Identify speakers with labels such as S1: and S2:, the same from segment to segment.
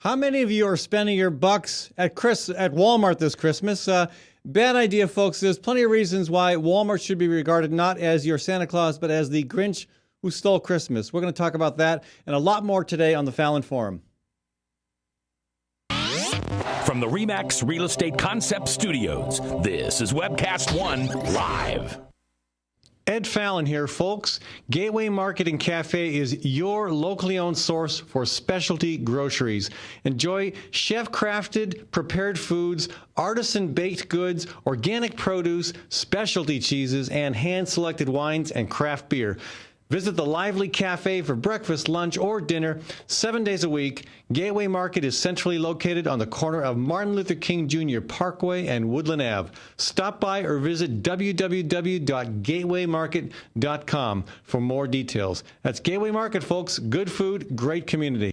S1: How many of you are spending your bucks at Walmart this Christmas? Bad idea, folks. There's plenty of reasons why Walmart should be regarded not as your Santa Claus, but as the Grinch who stole Christmas. We're going to talk about that and a lot more today on the Fallon Forum.
S2: From the RE/MAX Real Estate Concept Studios, this is Webcast One Live.
S1: Ed Fallon here, folks. Gateway Market and Cafe is your locally owned source for specialty groceries. Enjoy chef-crafted, prepared foods, artisan baked goods, organic produce, specialty cheeses, and hand-selected wines and craft beer. Visit the lively cafe for breakfast, lunch, or dinner 7 days a week. Gateway Market is centrally located on the corner of Martin Luther King Jr. Parkway and Woodland Ave. Stop by or visit www.gatewaymarket.com for more details. That's Gateway Market, folks. Good food, great community.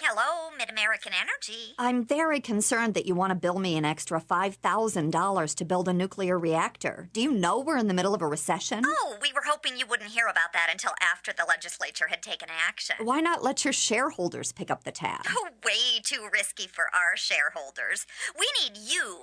S3: Hello, Mid-American Energy.
S4: I'm very concerned that you want to bill me an extra $5,000 to build a nuclear reactor. Do you know we're in the middle of a recession?
S3: Oh, we were hoping you wouldn't hear about that until after the legislature had taken action.
S4: Why not let your shareholders pick up the tab?
S3: Oh, way too risky for our shareholders. We need you,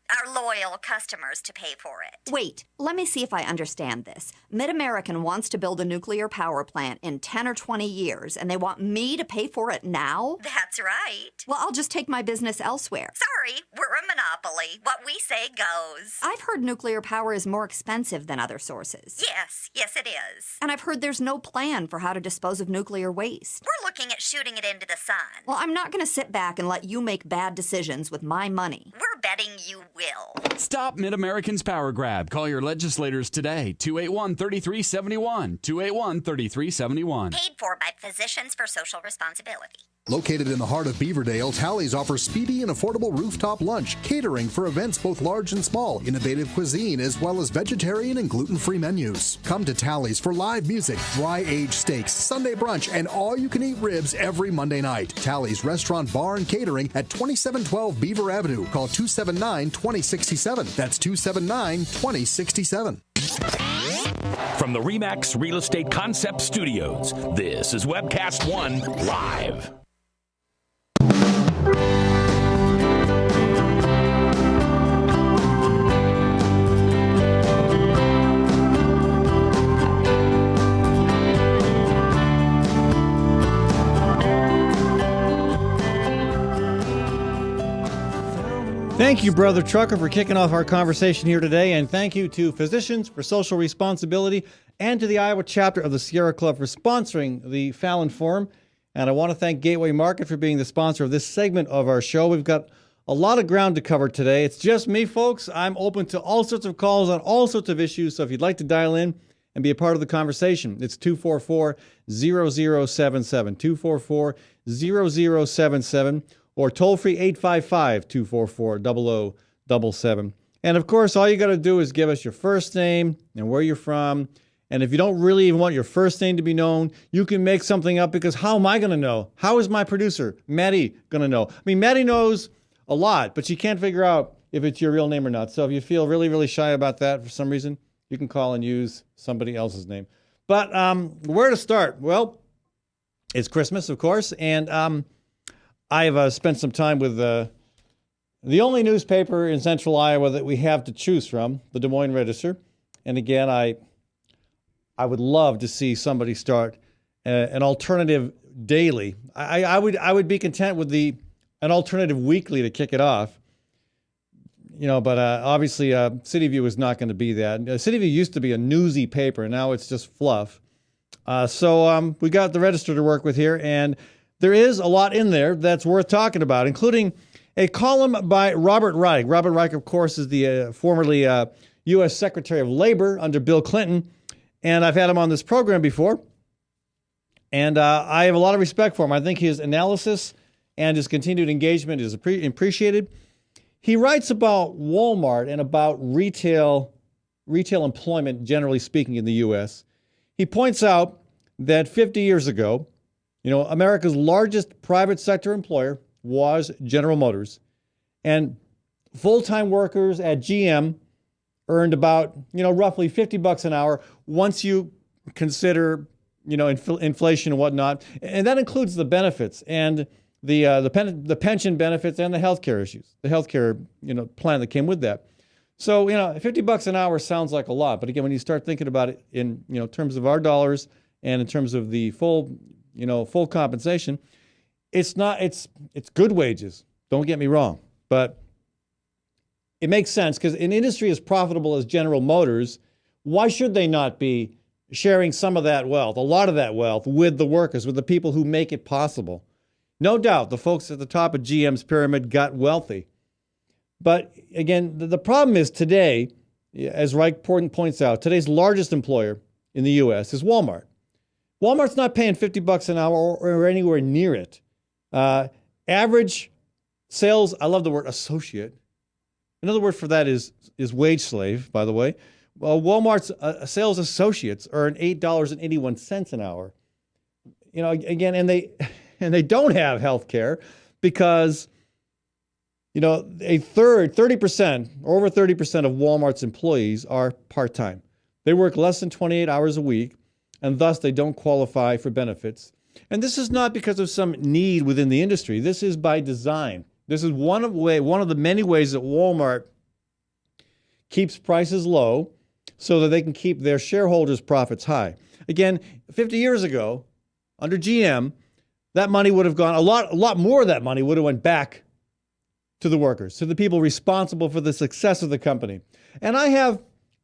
S3: our loyal customers, to pay for it.
S4: Wait, let me see if I understand this. Mid-American wants to build a nuclear power plant in 10 or 20 years, and they want me to pay for it now?
S3: That's right.
S4: Well, I'll just take my business elsewhere.
S3: Sorry, we're a monopoly. What we say goes.
S4: I've heard nuclear power is more expensive than other sources.
S3: Yes it is.
S4: And I've heard there's no plan for how to dispose of nuclear waste.
S3: We're looking at shooting it into the sun.
S4: Well, I'm not going to sit back and let you make bad decisions with my money.
S3: We're betting you will.
S5: Stop Mid-American's power grab. Call your legislators today. 281-3371. 281-3371.
S3: Paid for by Physicians for Social Responsibility.
S6: Located in the heart of Beaverdale, Tally's offers speedy and affordable rooftop lunch, catering for events both large and small, innovative cuisine, as well as vegetarian and gluten-free menus. Come to Tally's for live music, dry-aged steaks, Sunday brunch, and all-you-can-eat ribs every Monday night. Tally's Restaurant, Bar, and Catering at 2712 Beaver Avenue. Call 279-2067. That's 279-2067.
S2: From the RE/MAX Real Estate Concept Studios, this is Webcast One Live.
S1: Thank you, Brother Trucker, for kicking off our conversation here today. And thank you to Physicians for Social Responsibility and to the Iowa chapter of the Sierra Club for sponsoring the Fallon Forum. And I want to thank Gateway Market for being the sponsor of this segment of our show. We've got a lot of ground to cover today. It's just me, folks. I'm open to all sorts of calls on all sorts of issues. So if you'd like to dial in and be a part of the conversation, it's 244-0077, 244-0077. Or toll-free 855-244-0077. And, of course, all you got to do is give us your first name and where you're from. And if you don't really even want your first name to be known, you can make something up, because how am I going to know? How is my producer, Maddie, going to know? I mean, Maddie knows a lot, but she can't figure out if it's your real name or not. So if you feel really, really shy about that for some reason, you can call and use somebody else's name. But where to start? Well, it's Christmas, of course, and I've spent some time with the only newspaper in central Iowa that we have to choose from, the Des Moines Register. And again, I would love to see somebody start an alternative daily. I would be content with an alternative weekly to kick it off. You know, but obviously City View is not going to be that. City View used to be a newsy paper. Now it's just fluff. So we got the Register to work with here, and there is a lot in there that's worth talking about, including a column by Robert Reich. Robert Reich, of course, is the formerly U.S. Secretary of Labor under Bill Clinton, and I've had him on this program before, and I have a lot of respect for him. I think his analysis and his continued engagement is appreciated. He writes about Walmart and about retail employment, generally speaking, in the U.S. He points out that 50 years ago, you know, America's largest private sector employer was General Motors, and full-time workers at GM earned about, roughly $50 an hour once you consider, inflation and whatnot. And that includes the benefits. And the pension benefits and the healthcare issues, the healthcare plan that came with that. So $50 an hour sounds like a lot, but again, when you start thinking about it in terms of our dollars and in terms of the full compensation, it's not. It's good wages. Don't get me wrong, but it makes sense because an industry as profitable as General Motors, why should they not be sharing some of that wealth, a lot of that wealth, with the workers, with the people who make it possible? No doubt, the folks at the top of GM's pyramid got wealthy. But again, the problem is today, as Reich points out, today's largest employer in the U.S. is Walmart. Walmart's not paying $50 an hour or anywhere near it. Average sales, I love the word associate. Another word for that is wage slave, by the way. Well, Walmart's sales associates earn $8.81 an hour. Again, and they don't have health care because a third, 30%, or over 30% of Walmart's employees are part-time. They work less than 28 hours a week, and thus they don't qualify for benefits. And this is not because of some need within the industry. This is by design. This is one of the many ways that Walmart keeps prices low so that they can keep their shareholders' profits high. Again, 50 years ago, under GM, that money would have gone, a lot more of that money would have went back to the workers, to the people responsible for the success of the company. And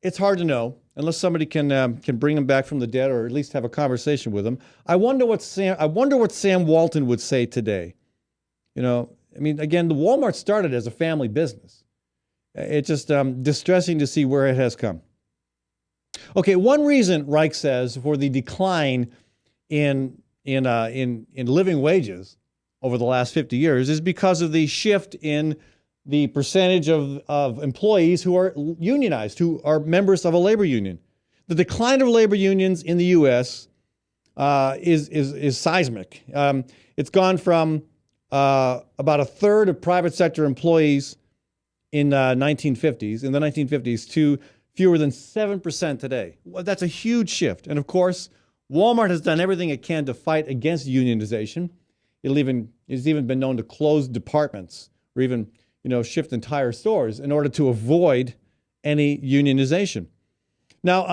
S1: it's hard to know, unless somebody can bring them back from the dead or at least have a conversation with them. I wonder what Sam Walton would say today. Again, the Walmart started as a family business. It's just distressing to see where it has come. Okay, one reason, Reich says, for the decline in living wages over the last 50 years is because of the shift in the percentage of employees who are unionized, who are members of a labor union. The decline of labor unions in the U.S. is seismic. It's gone from about a third of private sector employees in the 1950s to fewer than 7% today. Well, that's a huge shift. And of course, Walmart has done everything it can to fight against unionization. It's even been known to close departments or even shift entire stores in order to avoid any unionization. Now,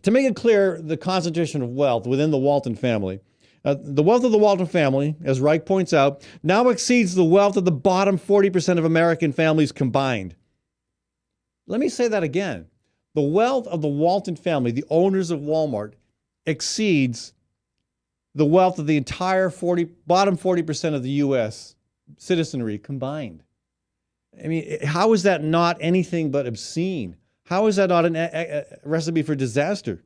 S1: to make it clear, the concentration of wealth within the Walton family, the wealth of the Walton family, as Reich points out, now exceeds the wealth of the bottom 40% of American families combined. Let me say that again. The wealth of the Walton family, the owners of Walmart, exceeds the wealth of the entire bottom 40% of the U.S. citizenry combined. How is that not anything but obscene? How is that not a recipe for disaster?